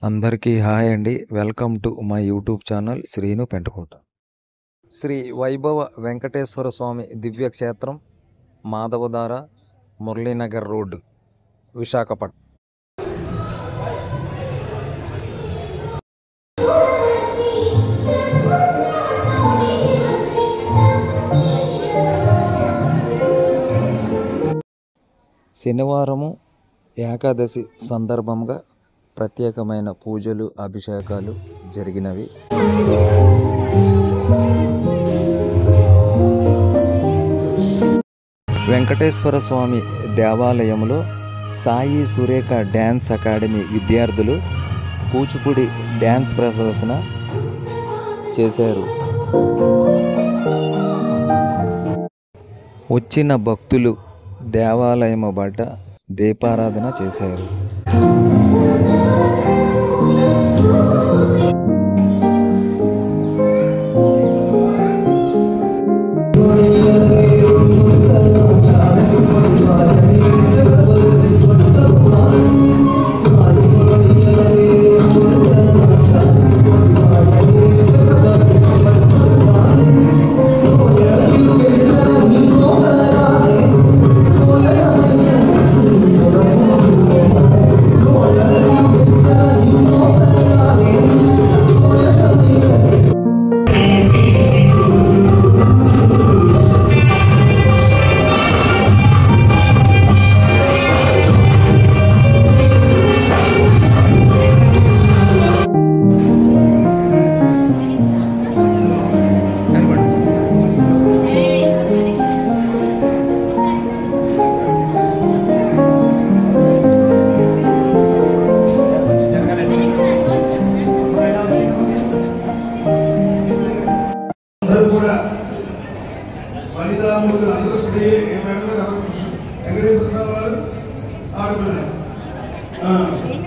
అందరికీ హాయ్ అండి. Welcome to my YouTube channel Srinu Pentakota. Sri Vaibhava Venkateswara Swamy దివ్యక్షేత్రం, మాధవధార, మురళీనగర్ రోడ్, విశాఖపట్నం. శనివారము ఏకాదశి సందర్భంగా ప్రత్యేకమైన పూజలు, అభిషేకాలు జరిగినవి. వెంకటేశ్వర స్వామి దేవాలయంలో సాయి సురేఖ డ్యాన్స్ అకాడమీ విద్యార్థులు కూచిపూడి డ్యాన్స్ ప్రదర్శన చేశారు. వచ్చిన భక్తులు దేవాలయం బయట దీపారాధన చేశారు.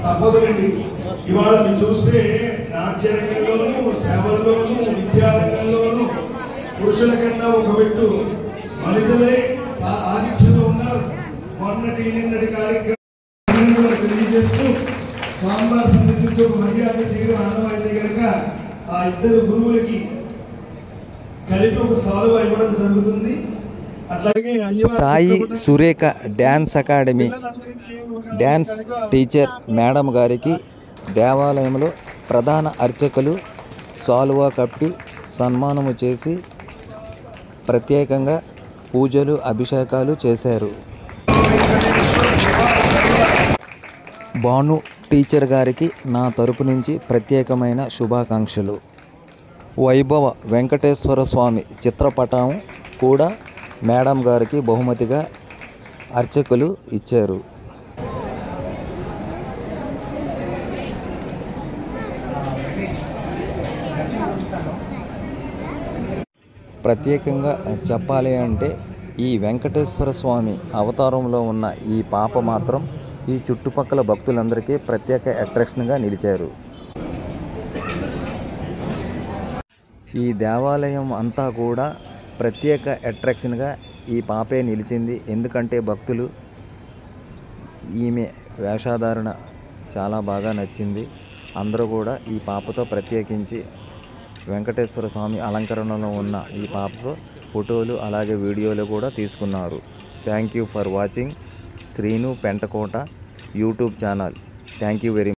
తప్పదండి. ఇవాళ మీరు చూస్తే నాట్య రంగంలోనూ, సేవల్లోనూ, విద్యారంగంలోనూ పురుషుల కన్నా ఒక పెట్టు వనితలే ఆధిక్యంలో ఉన్నారు. నిన్నటి కార్యక్రమం తెలియజేస్తూ స్వామివారి సంబంధించి ఒక మర్యాద చేయడం ఆనవాయితీ కనుక ఆ ఇద్దరు గురువులకి కలిపి ఒక సాల్వ ఇవ్వడం జరుగుతుంది. Sai Surekha dance academy dance teacher madam గారికి దేవాలయంలో ప్రధాన అర్చకులు సాల్వా కప్పి సన్మానము చేసి ప్రత్యేకంగా పూజలు, అభిషేకాలు చేశారు. భాను టీచర్ గారికి నా తరపు నుంచి ప్రత్యేకమైన శుభాకాంక్షలు. వైభవ వెంకటేశ్వర స్వామి చిత్రపటం కూడా మేడం గారికి బహుమతిగా అర్చకులు ఇచ్చారు. ప్రత్యేకంగా చెప్పాలి అంటే ఈ వెంకటేశ్వర స్వామి అవతారంలో ఉన్న ఈ పాప మాత్రం ఈ చుట్టుపక్కల భక్తులందరికీ ప్రత్యేక అట్రాక్షన్గా నిలిచారు. ఈ దేవాలయం అంతా కూడా ప్రత్యేక అట్రాక్షన్గా ఈ పాపే నిలిచింది. ఎందుకంటే భక్తులు ఈమె వేషధారణ చాలా బాగా నచ్చింది. అందరూ కూడా ఈ పాపతో ప్రత్యేకించి వెంకటేశ్వర స్వామి అలంకరణలో ఉన్న ఈ పాపతో ఫోటోలు అలాగే వీడియోలు కూడా తీసుకున్నారు. Thank you for watching Srinu Pentakota YouTube channel. Thank you very much.